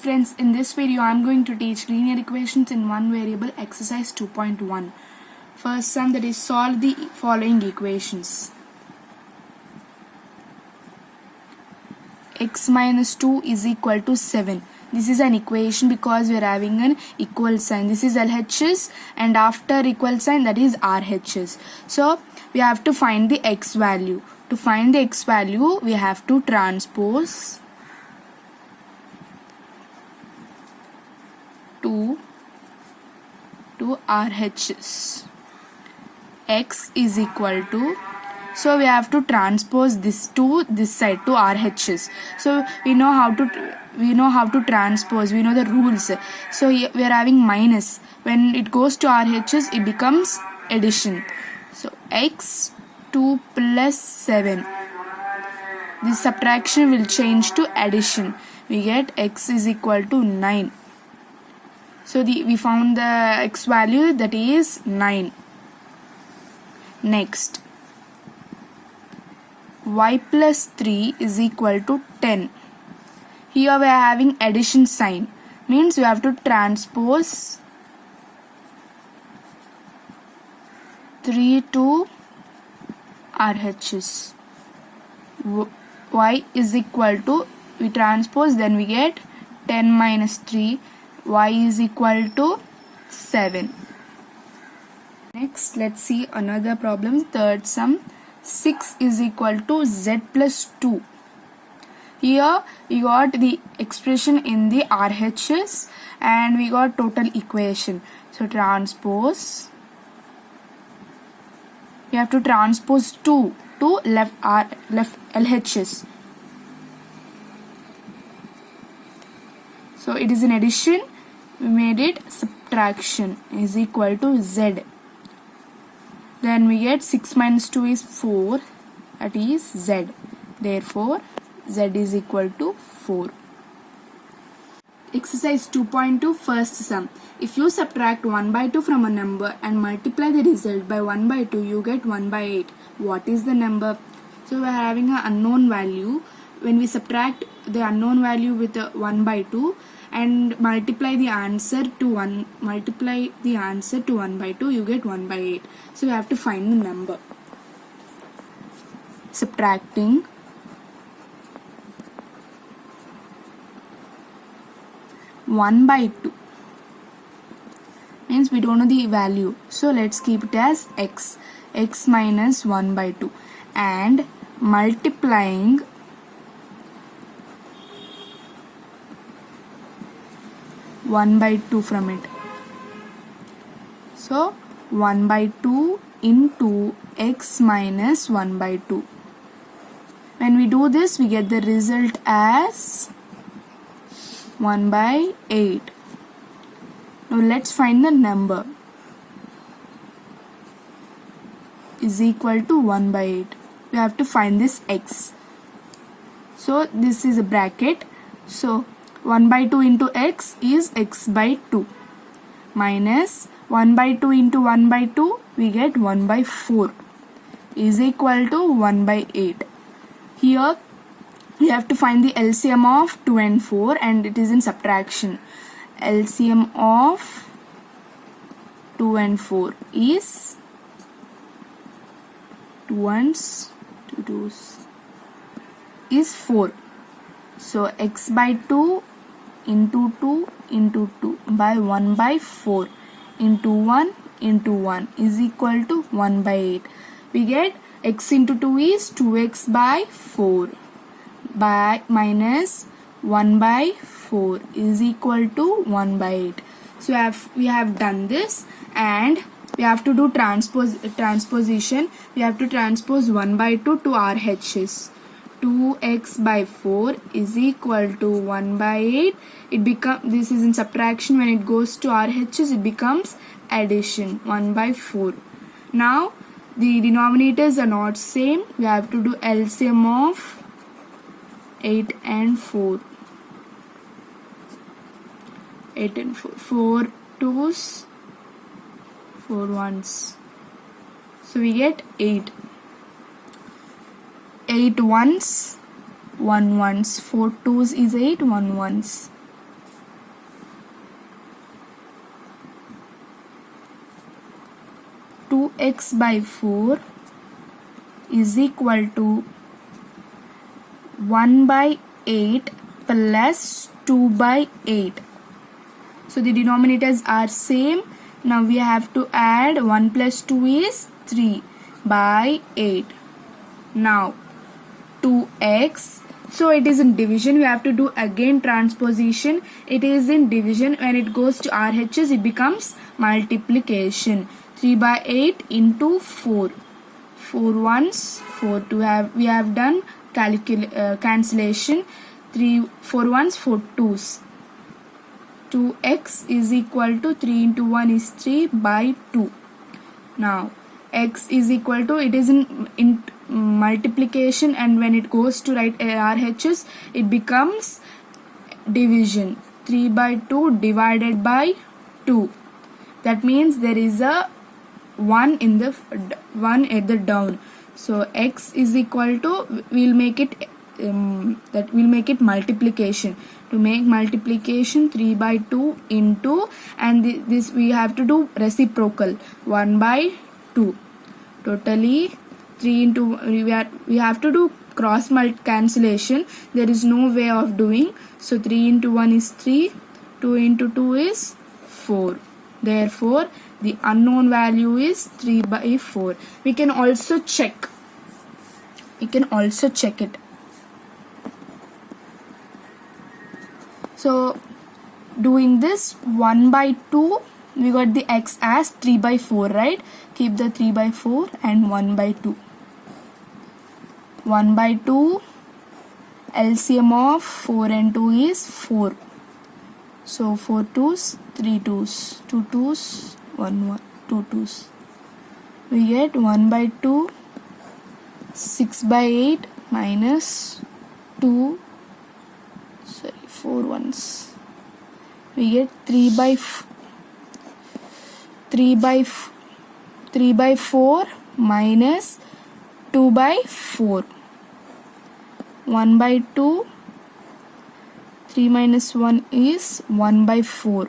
friends, in this video I am going to teach linear equations in one variable exercise 2.1. First sum, that is solve the following equations. X minus 2 is equal to 7. This is an equation because we are having an equal sign. This is LHS and after equal sign that is RHS. So we have to find the x value. To find the x value we have to transpose 2 to RHS. X is equal to, so we have to transpose this to this side to RHS. So we know how to transpose, we know the rules. So here we are having minus. When it goes to RHS it becomes addition. So x 2 plus 7. This subtraction will change to addition. We get x is equal to 9. So we found the x value, that is 9. Next, y plus 3 is equal to 10. Here we are having addition sign. Means we have to transpose 3 to RHS. Y is equal to, we transpose, then we get 10 minus 3. Y is equal to 7. Next, let's see another problem. Third sum, 6 is equal to z plus 2. Here we got the expression in the RHS and we got total equation. So transpose, we have to transpose 2 to left LHS. So it is an addition, we made it subtraction, is equal to z. Then we get 6 minus 2 is 4, that is z. Therefore z is equal to 4. Exercise 2.2, first sum. If you subtract 1 by 2 from a number and multiply the result by 1 by 2, you get 1 by 8. What is the number? So we are having an unknown value. When we subtract the unknown value with 1 by 2 and multiply the answer to 1 by 2, you get 1 by 8. So we have to find the number. Subtracting 1 by 2 means we don't know the value, so let's keep it as x minus 1 by 2, and multiplying 1 by 2 from it. So 1 by 2 into x minus 1 by 2. When we do this, we get the result as 1 by 8. Now let's find the number. Is equal to 1 by 8. We have to find this x. So this is a bracket. So 1 by 2 into x is x by 2. Minus 1 by 2 into 1 by 2, we get 1 by 4. Is equal to 1 by 8. Here we have to find the LCM of 2 and 4 and it is in subtraction. LCM of 2 and 4 is 2 ones, 2 twos is 4. So x by 2 into 2 into 2 by 1 by 4 into 1 into 1 is equal to 1 by 8. We get x into 2 is 2x by 4 by minus 1 by 4 is equal to 1 by 8. So we have done this and we have to do transposition. We have to transpose 1 by 2 to RHS. 2x by 4 is equal to 1 by 8. This is in subtraction. When it goes to RHS it becomes addition, 1 by 4. Now the denominators are not same. We have to do LCM of 8 and 4. 8 and 4. 4 twos, 4 ones. So we get 8. 8 ones, 1 ones. 4 twos is 8, 1 ones. 2x by 4 is equal to 1 by 8 plus 2 by 8. So the denominators are same. Now we have to add 1 plus 2 is 3 by 8. Now 2x. So it is in division. We have to do again transposition. It is in division. When it goes to RHS, it becomes multiplication. 3 by 8 into 4. 4 ones, 4 2. We have done cancellation. 4 ones, 4 twos. 2x is equal to 3 into 1 is 3 by 2. Now x is equal to, it is in multiplication, and when it goes to RHS, it becomes division. 3 by 2 divided by 2. That means there is a 1 in the 1 at the down. So x is equal to, we'll make it multiplication. To make multiplication, 3 by 2 into, and this we have to do reciprocal, 1 by 2. Totally 3 into, we have to do cross cancellation. There is no way of doing. So 3 into 1 is 3, 2 into 2 is 4. Therefore the unknown value is 3 by 4. We can also check. It. So doing this, 1 by 2, we got the x as 3 by 4, right? Keep the 3 by 4 and 1 by 2. 1 by 2, LCM of 4 and 2 is 4. So 4 twos, 3 twos, 2 twos, 1, 2 twos. We get 1 by 2, 6 by 8 minus 2, 4 ones. We get 3 by 4 minus 2 by 4. 1 by 2, 3 minus 1 is 1 by 4.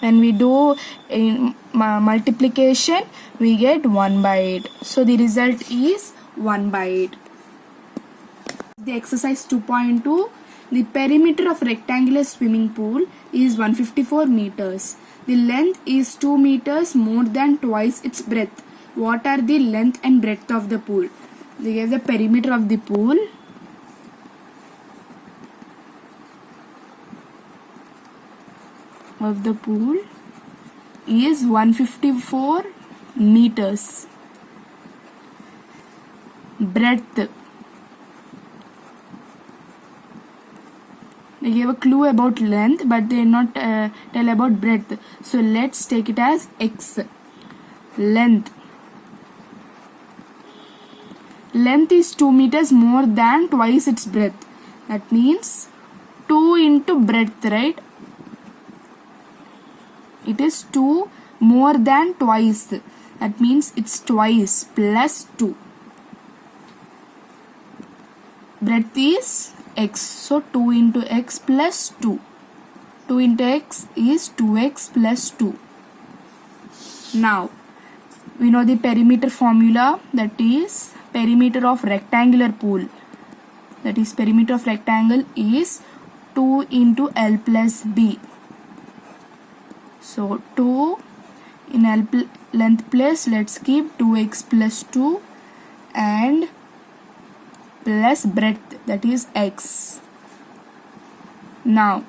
When we do in multiplication, we get 1 by 8. So the result is 1 by 8. The exercise 2.2. The perimeter of rectangular swimming pool is 154 meters. The length is 2 meters more than twice its breadth. What are the length and breadth of the pool? They gave the perimeter of the pool. Is 154 meters. Breadth. They gave a clue about length, but they did not tell about breadth. So let's take it as x. Length. Length is 2 meters more than twice its breadth. That means 2 into breadth, right? It is 2 more than twice. That means it's twice plus 2. Breadth is x. So 2 into x plus 2. 2 into x is 2x plus 2. Now, we know the perimeter formula, that is perimeter of rectangular pool. That is perimeter of rectangle is 2 into L plus B. So 2 in L length place, let's keep 2x plus 2 and plus breadth, that is x. Now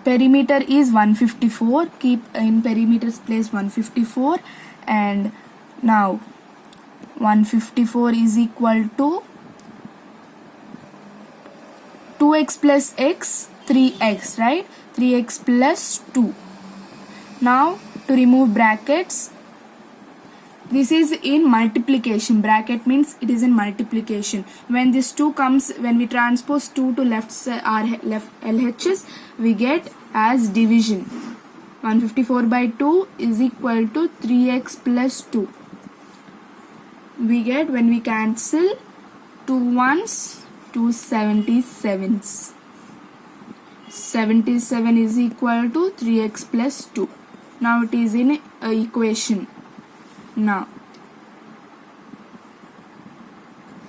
perimeter is 154, keep in perimeter's place 154, and now 154 is equal to 2x plus x, 3x, right? 3x plus 2. Now to remove brackets, this is in multiplication. Bracket means it is in multiplication. When this 2 comes, when we transpose 2 to left LHS, we get as division. 154 by 2 is equal to 3x plus 2. We get, when we cancel 2 ones, 2 77s. 77 is equal to 3x plus 2. Now it is in equation. Now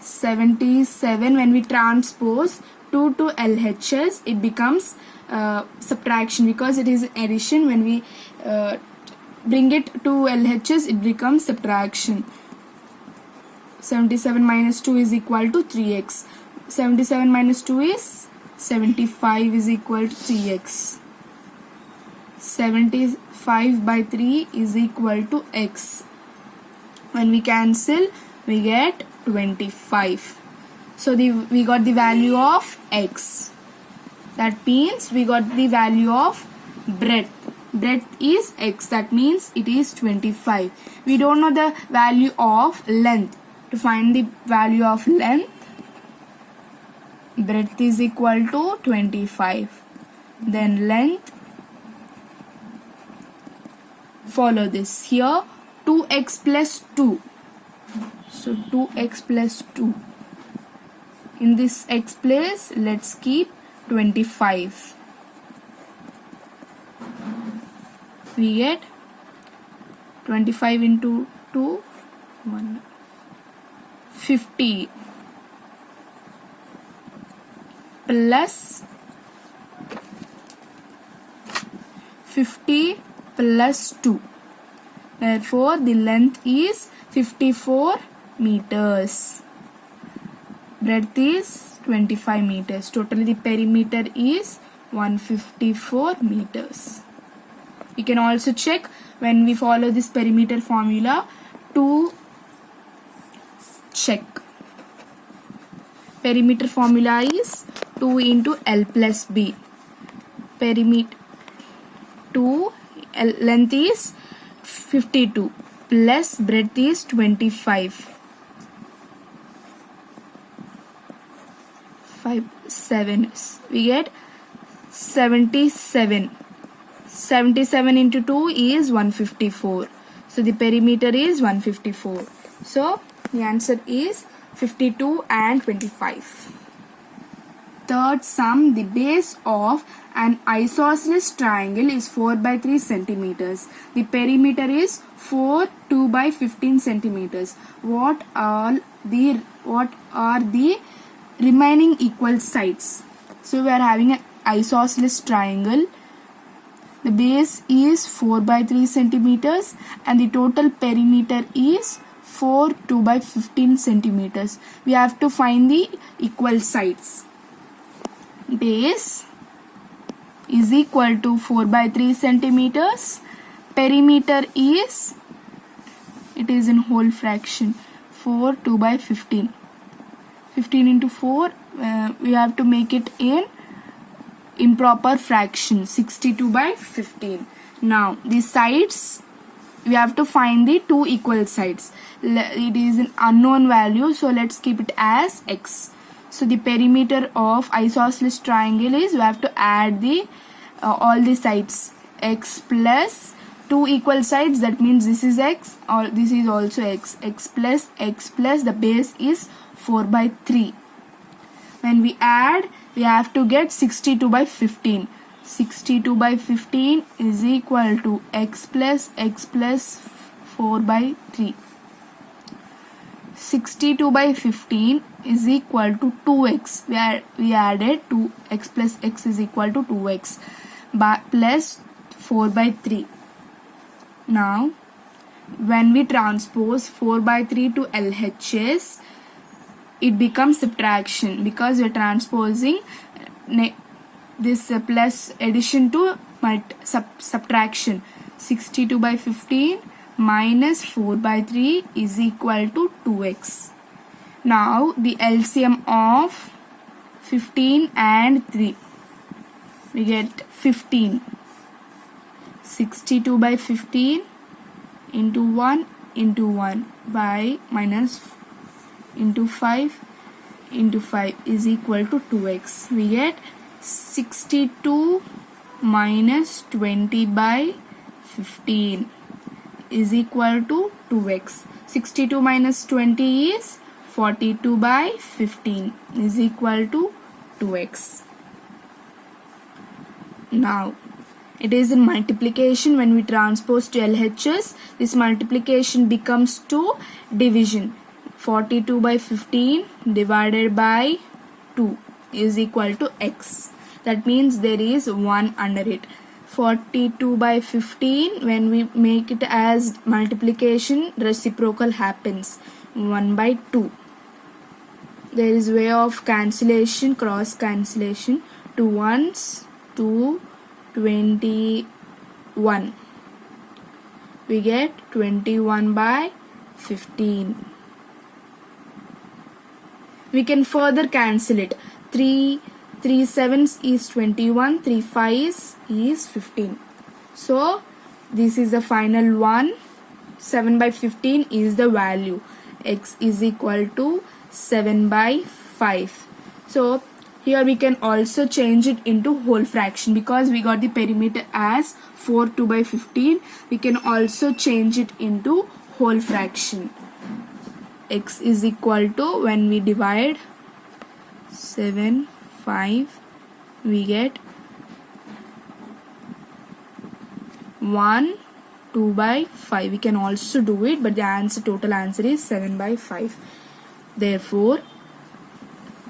77, when we transpose 2 to LHS, it becomes subtraction, because it is addition. When we bring it to LHS, it becomes subtraction. 77 minus 2 is equal to 3x. 77 minus 2 is 75 is equal to 3x. 75 by 3 is equal to x. When we cancel, we get 25. So we got the value of x. That means we got the value of breadth. Breadth is x. That means it is 25. We don't know the value of length. To find the value of length, breadth is equal to 25. Then length, follow this. Here 2x plus 2. So 2x plus 2. In this x place, let's keep 25. We get 25 into 2, 1, 50 plus 50 plus 2. Therefore, the length is 54 meters. Breadth is 25 meters. Totally the perimeter is 154 meters. You can also check when we follow this perimeter formula to check. Perimeter formula is 2 into L plus B. Perimeter 2, length is 52 plus breadth is 25. 7. We get 77. 77 into 2 is 154. So the perimeter is 154. So the answer is 52 and 25. Third sum, the base of an isosceles triangle is 4 by 3 centimeters. The perimeter is 4, 2 by 15 centimeters. What are the remaining equal sides? So we are having an isosceles triangle. The base is 4 by 3 centimeters and the total perimeter is 4, 2 by 15 centimeters. We have to find the equal sides. Base is equal to 4 by 3 centimeters. Perimeter is, it is in whole fraction, 4, 2 by 15. 15 into 4, we have to make it in improper fraction, 62 by 15. Now the sides, we have to find the two equal sides. It is an unknown value, so let's keep it as x. So the perimeter of isosceles triangle is, we have to add the all the sides, x plus two equal sides, that means this is x or this is also x. X plus the base is 4 by 3. When we add, we have to get 62 by 15. 62 by 15 is equal to x plus 4 by 3. 62 by 15 is equal to 2x. We added 2x plus x is equal to 2x plus 4 by 3. Now when we transpose 4 by 3 to LHS, it becomes subtraction, because we are transposing this plus addition to subtraction. 62 by 15 minus 4 by 3 is equal to 2x. Now the LCM of 15 and 3, we get 15. 62 by 15 into 1 into 1 by minus into 5 into 5 is equal to 2x. We get 62 minus 20 by 15 is equal to 2x. 62 minus 20 is 42 by 15 is equal to 2x. Now It is in multiplication. When we transpose to LHS, this multiplication becomes to division. 42 by 15 divided by 2 is equal to x. That means there is 1 under it. 42 by 15, when we make it as multiplication, reciprocal happens. 1 by 2. There is way of cancellation, cross cancellation. 2 ones, 2, 21. We get 21 by 15. We can further cancel it. 3 sevens is 21, 3 fives is 15. So this is the final one. 7 by 15 is the value. X is equal to 7 by 5. So here we can also change it into whole fraction, because we got the perimeter as 4 2 by 15. We can also change it into whole fraction. X is equal to, when we divide 7 5, we get 1 2 by 5. We can also do it, but the total answer is 7 by 5. Therefore,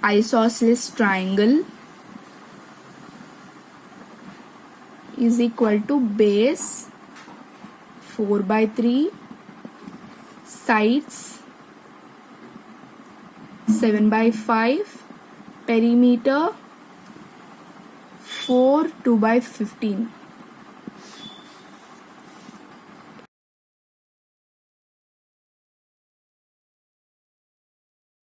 isosceles triangle is equal to base 4 by 3, sides 7 by 5, perimeter 4 2 by 15.